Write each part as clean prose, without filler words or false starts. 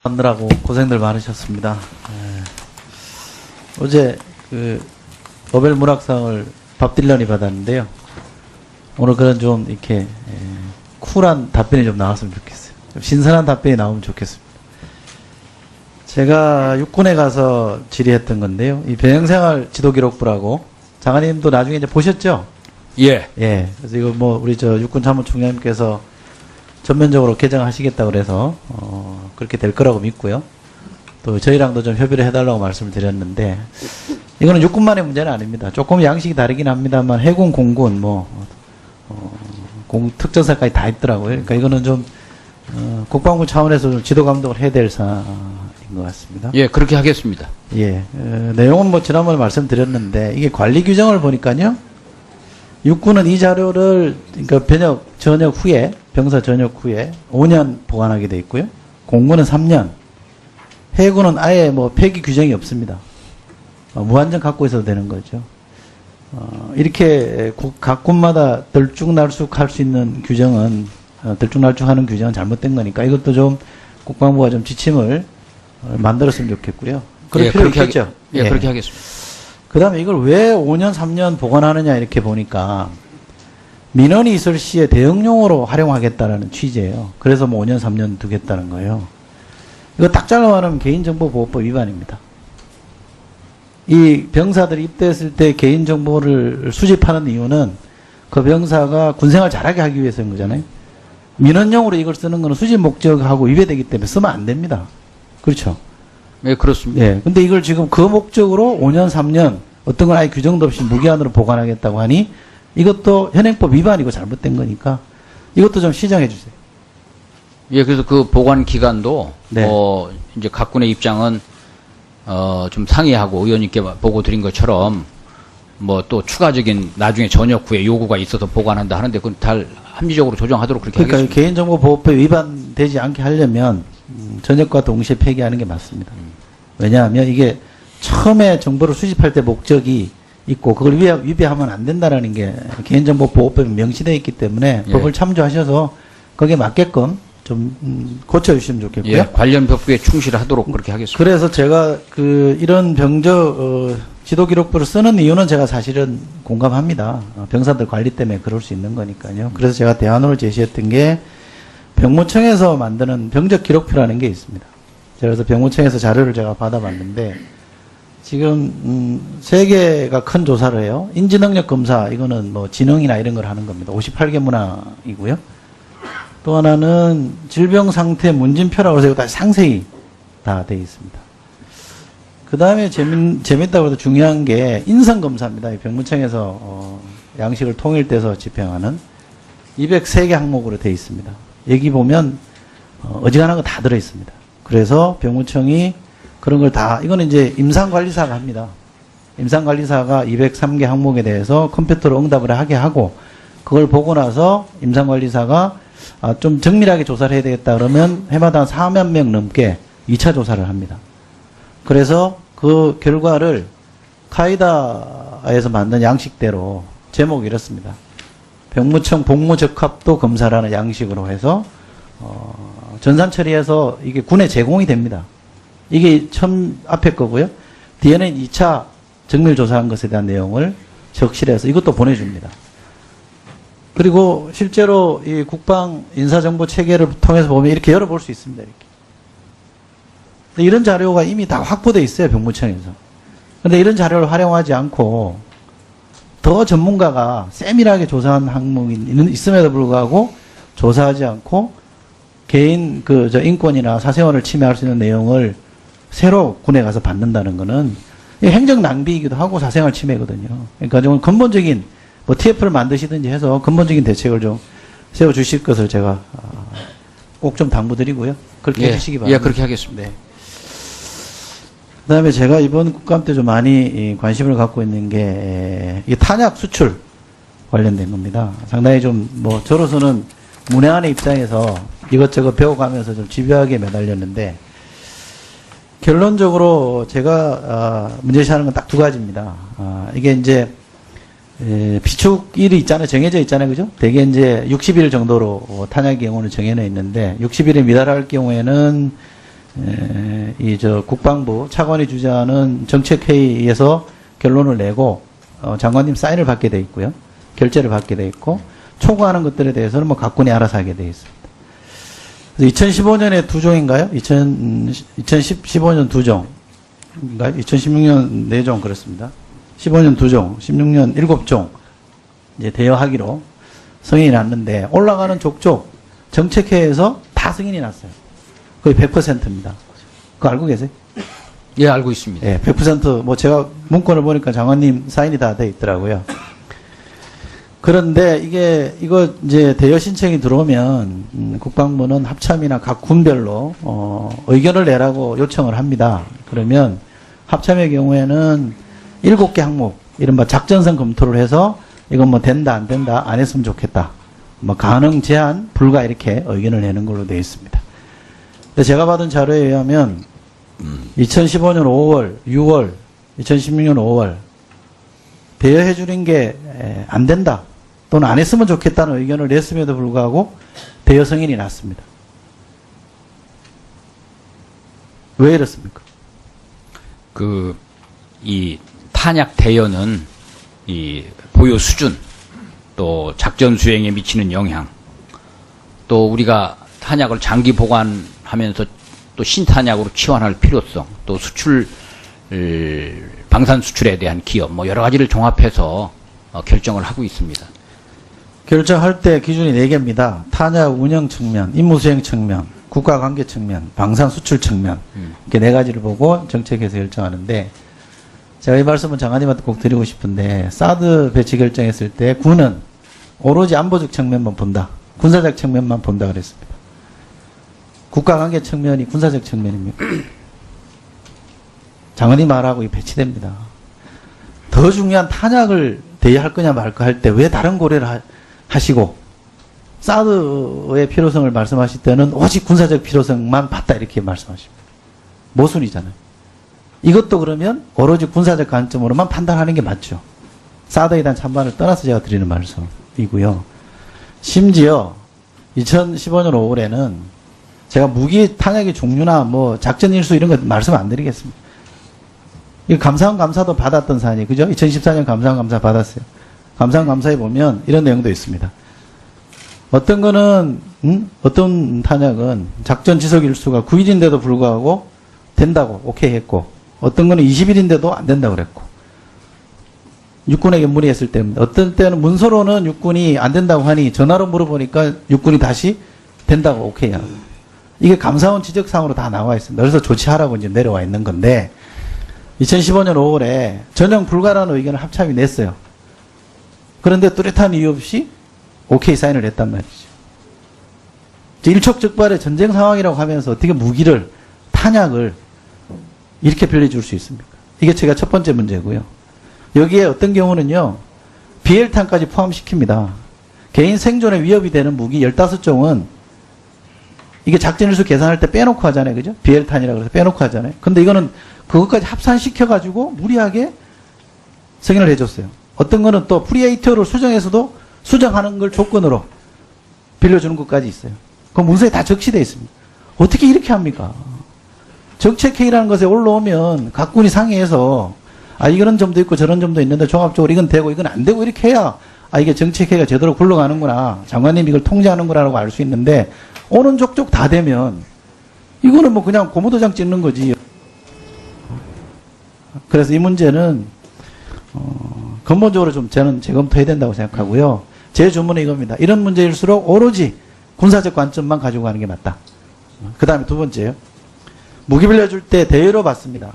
하느라고 고생들 많으셨습니다. 어제 노벨 문학상을 밥 딜런이 받았는데요. 오늘 그런 좀 이렇게 쿨한 답변이 좀 나왔으면 좋겠어요. 좀 신선한 답변이 나오면 좋겠습니다. 제가 육군에 가서 질의했던 건데요. 이 병영생활 지도기록부라고 장관님도 나중에 이제 보셨죠? 예. 예. 그래서 이거 뭐 우리 저 육군 참모총장님께서 전면적으로 개정하시겠다고 그래서 그렇게 될 거라고 믿고요. 또 저희랑도 좀 협의를 해달라고 말씀을 드렸는데 이거는 육군만의 문제는 아닙니다. 조금 양식이 다르긴 합니다만 해군, 공군, 특전사까지 다 있더라고요. 그러니까 이거는 좀 국방부 차원에서 좀 지도 감독을 해야 될 사안인 것 같습니다. 예, 그렇게 하겠습니다. 예. 내용은 뭐 지난번에 말씀드렸는데 이게 관리 규정을 보니까요. 육군은 이 자료를 그러니까 병사 전역 후에 5년 보관하게 돼 있고요. 공군은 3년. 해군은 아예 뭐 폐기 규정이 없습니다. 무한정 갖고 있어도 되는 거죠. 이렇게 각 군마다 들쭉날쭉할 수 있는 규정은 들쭉날쭉하는 규정은 잘못된 거니까 이것도 좀 국방부가 좀 지침을 만들었으면 좋겠고요. 그럴 필요 있겠죠. 예, 그렇게 하겠습니다. 그 다음에 이걸 왜 5년, 3년 보관하느냐 이렇게 보니까 민원이 있을 시에 대응용으로 활용하겠다라는 취지예요. 그래서 뭐 5년, 3년 두겠다는 거예요. 이거 딱 잘라 말하면 개인정보보호법 위반입니다. 이 병사들이 입대했을 때 개인정보를 수집하는 이유는 그 병사가 군생활 잘하게 하기 위해서인 거잖아요. 민원용으로 이걸 쓰는 거는 수집 목적하고 위배되기 때문에 쓰면 안 됩니다. 그렇죠? 예, 그렇습니다. 예. 근데 이걸 지금 그 목적으로 5년, 3년 어떤 건 아예 규정도 없이 무기한으로 보관하겠다고 하니 이것도 현행법 위반이고 잘못된 거니까 이것도 좀 시정해 주세요. 예, 그래서 그 보관 기간도 네. 이제 각군의 입장은 좀 상의하고 의원님께 보고 드린 것처럼 뭐 또 추가적인 나중에 전역 후에 요구가 있어서 보관한다 하는데 그건 다 합리적으로 조정하도록 그렇게 그러니까 하겠습니다. 개인정보보호법 위반되지 않게 하려면 전역과 동시에 폐기하는 게 맞습니다. 왜냐하면 이게 처음에 정보를 수집할 때 목적이 있고 그걸 위배하면 안 된다라는 게 개인정보보호법에 명시되어 있기 때문에 예. 법을 참조하셔서 거기에 맞게끔 좀 고쳐주시면 좋겠고요. 예, 관련 법규에 충실하도록 그렇게 하겠습니다. 그래서 제가 이런 지도기록부를 쓰는 이유는 제가 사실은 공감합니다. 병사들 관리 때문에 그럴 수 있는 거니까요. 그래서 제가 대안으로 제시했던 게 병무청에서 만드는 병적기록표라는 게 있습니다. 그래서 병무청에서 자료를 제가 받아봤는데 지금 3개가 큰 조사를 해요. 인지능력 검사 이거는 뭐 지능이나 이런 걸 하는 겁니다. 58개 문항이고요. 또 하나는 질병상태 문진표라고 해서 이거 다 상세히 다 되어 있습니다. 그 다음에 재밌다고 해도 중요한 게 인성검사입니다. 병무청에서 양식을 통일돼서 집행하는 203개 항목으로 되어 있습니다. 여기 보면 어지간한 거 다 들어있습니다. 그래서 병무청이 그런 걸 다 이거는 이제 임상관리사가 합니다. 임상관리사가 203개 항목에 대해서 컴퓨터로 응답을 하게 하고 그걸 보고 나서 임상관리사가 좀 정밀하게 조사를 해야 되겠다 그러면 해마다 4만 명 넘게 2차 조사를 합니다. 그래서 그 결과를 카이다에서 만든 양식대로 제목이 이렇습니다. 병무청 복무적합도 검사라는 양식으로 해서 전산 처리해서 이게 군에 제공이 됩니다. 이게 처음 앞에 거고요. 뒤에는 2차 정밀 조사한 것에 대한 내용을 적실해서 이것도 보내줍니다. 그리고 실제로 이 국방 인사정보 체계를 통해서 보면 이렇게 열어볼 수 있습니다. 이렇게. 근데 이런 자료가 이미 다 확보되어 있어요. 병무청에서. 근데 이런 자료를 활용하지 않고 더 전문가가 세밀하게 조사한 항목이 있음에도 불구하고 조사하지 않고 개인 인권이나 사생활을 침해할 수 있는 내용을 새로 군에 가서 받는다는 거는 행정 낭비이기도 하고 사생활 침해거든요. 그러니까 좀 근본적인 뭐 TF를 만드시든지 해서 근본적인 대책을 좀 세워 주실 것을 제가 꼭 좀 당부드리고요. 그렇게 해주시기 바랍니다. 예, 그렇게 하겠습니다. 네. 그다음에 제가 이번 국감 때 좀 많이 관심을 갖고 있는 게 이 탄약 수출 관련된 겁니다. 상당히 좀 뭐 저로서는 문외한의 입장에서 이것저것 배워가면서 좀 집요하게 매달렸는데 결론적으로 제가 문제시하는 건 딱 2가지입니다. 이게 이제 비축일이 있잖아요. 정해져 있잖아요. 그죠? 대개 이제 60일 정도로 탄약의 경우는 정해져 있는데 60일에 미달할 경우에는 국방부 차관이 주재하는 정책회의에서 결론을 내고 장관님 사인을 받게 돼 있고요. 결재를 받게 돼 있고 초과하는 것들에 대해서는 뭐 각군이 알아서 하게 돼 있습니다. 그래서 2015년에 2종인가요? 2015년 2종. 2016년 4종 그렇습니다. 15년 2종, 16년 7종 이제 대여하기로 승인이 났는데 올라가는 족족 정책회에서 다 승인이 났어요. 거의 100%입니다. 그거 알고 계세요? 예, 알고 있습니다. 예, 100% 뭐 제가 문건을 보니까 장관님 사인이 다 돼 있더라고요. 그런데 이거 이제 대여 신청이 들어오면 국방부는 합참이나 각 군별로 의견을 내라고 요청을 합니다. 그러면 합참의 경우에는 7개 항목 이른바 작전성 검토를 해서 이건 뭐 된다 안 된다 안 했으면 좋겠다. 뭐 가능 제한 불가 이렇게 의견을 내는 걸로 되어 있습니다. 근데 제가 받은 자료에 의하면 2015년 5월, 6월, 2016년 5월 대여해 주는 게 안 된다 또는 안 했으면 좋겠다는 의견을 냈음에도 불구하고 대여 승인이 났습니다. 왜 이렇습니까? 이 탄약 대여는 이 보유 수준, 또 작전 수행에 미치는 영향, 또 우리가 탄약을 장기 보관하면서 또 신탄약으로 치환할 필요성, 또 수출, 방산 수출에 대한 기업, 뭐 여러 가지를 종합해서 결정을 하고 있습니다. 결정할 때 기준이 4개입니다. 탄약 운영 측면, 임무 수행 측면, 국가관계 측면, 방산 수출 측면 이렇게 4가지를 보고 정책에서 결정하는데 제가 이 말씀은 장관님한테 꼭 드리고 싶은데 사드 배치 결정했을 때 군은 오로지 안보적 측면만 본다. 군사적 측면만 본다 그랬습니다. 국가관계 측면이 군사적 측면입니다. 장관님 말하고 배치됩니다. 더 중요한 탄약을 대여할 거냐 말까 할 때 왜 다른 고려를 하시고 사드의 필요성을 말씀하실 때는 오직 군사적 필요성만 봤다 이렇게 말씀하십니다. 모순이잖아요. 이것도 그러면 오로지 군사적 관점으로만 판단하는 게 맞죠. 사드에 대한 찬반을 떠나서 제가 드리는 말씀이고요. 심지어 2015년 5월에는 제가 무기 탄약의 종류나 뭐 작전 일수 이런 거 말씀 안 드리겠습니다. 이 감사원 감사도 받았던 사안이 그죠? 2014년 감사원 감사 받았어요. 감사원 감사에 보면 이런 내용도 있습니다. 어떤 거는 어떤 탄약은 작전 지속 일수가 9일인데도 불구하고 된다고 오케이 했고 어떤 거는 20일인데도 안 된다고 그랬고 육군에게 문의했을 때입니다. 어떤 때는 문서로는 육군이 안 된다고 하니 전화로 물어보니까 육군이 다시 된다고 오케이 하고 이게 감사원 지적사항으로 다 나와 있습니다. 그래서 조치하라고 이제 내려와 있는 건데 2015년 5월에 전형 불가라는 의견을 합참이 냈어요. 그런데 뚜렷한 이유 없이 오케이 사인을 했단 말이죠. 일촉즉발의 전쟁 상황이라고 하면서 어떻게 무기를 탄약을 이렇게 빌려줄 수 있습니까? 이게 제가 첫 번째 문제고요. 여기에 어떤 경우는요. 비엘탄까지 포함시킵니다. 개인 생존에 위협이 되는 무기 15종은 이게 작전일수 계산할 때 빼놓고 하잖아요. 그죠? 비엘탄이라고 해서 빼놓고 하잖아요. 근데 이거는 그것까지 합산시켜가지고 무리하게 승인을 해줬어요. 어떤 거는 또 프리에이터를 수정해서도 수정하는 걸 조건으로 빌려주는 것까지 있어요. 그 문서에 다 적시되어 있습니다. 어떻게 이렇게 합니까? 정책회의라는 것에 올라오면 각군이 상의해서 이런 점도 있고 저런 점도 있는데 종합적으로 이건 되고 이건 안 되고 이렇게 해야 이게 정책회의가 제대로 굴러가는구나. 장관님이 이걸 통제하는구나라고 알 수 있는데 오는 족족 다 되면 이거는 뭐 그냥 고무도장 찍는 거지. 그래서 이 문제는 근본적으로 좀 저는 재검토해야 된다고 생각하고요. 제 주문은 이겁니다. 이런 문제일수록 오로지 군사적 관점만 가지고 가는 게 맞다. 그 다음에 두 번째요. 무기 빌려줄 때 대여로 받습니다.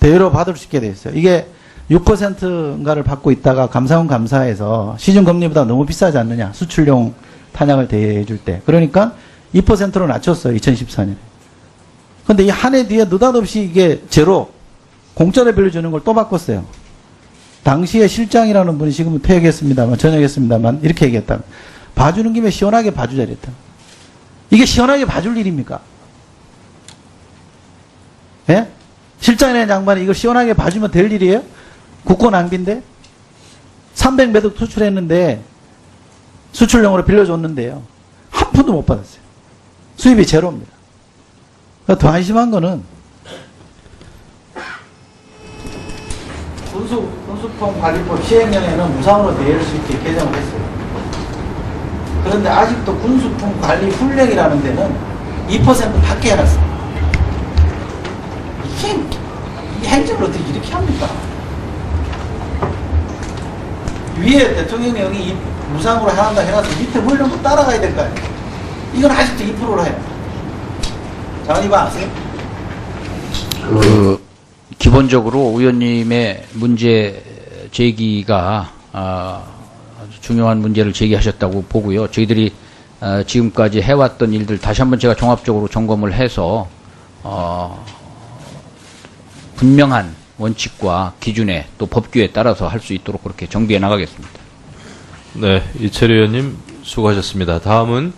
대여로 받을 수 있게 돼 있어요. 이게 6%인가를 받고 있다가 감사원 감사에서 시중금리보다 너무 비싸지 않느냐. 수출용 탄약을 대여해 줄 때. 그러니까 2%로 낮췄어요. 2014년에. 근데 이 한 해 뒤에 느닷없이 이게 제로 공짜로 빌려주는 걸 또 바꿨어요. 당시에 실장이라는 분이 지금은 퇴역했습니다만, 전역했습니다만, 이렇게 얘기했다. 봐주는 김에 시원하게 봐주자 이랬다. 이게 시원하게 봐줄 일입니까? 예? 실장이라는 양반이 이걸 시원하게 봐주면 될 일이에요? 국고 낭비인데? 300매덕 수출했는데, 수출용으로 빌려줬는데요. 한 푼도 못 받았어요. 수입이 제로입니다. 더 안심한 거는 군수품 관리법 시행령에는 무상으로 대여할 수 있게 개정을 했어요. 그런데 아직도 군수품 관리 훈령이라는 데는 2% 밖에 해놨어요. 이 행정을 어떻게 이렇게 합니까? 위에 대통령령이 무상으로 한다 해놔서 밑에 훈령도 따라가야 될 거 아니에요. 이건 아직도 2%로 해요. 장관님 아세요? 기본적으로 의원님의 문제 제기가 아주 중요한 문제를 제기하셨다고 보고요. 저희들이 지금까지 해왔던 일들 다시 한번 제가 종합적으로 점검을 해서 분명한 원칙과 기준에 또 법규에 따라서 할 수 있도록 그렇게 정비해 나가겠습니다. 네, 이철희 의원님 수고하셨습니다. 다음은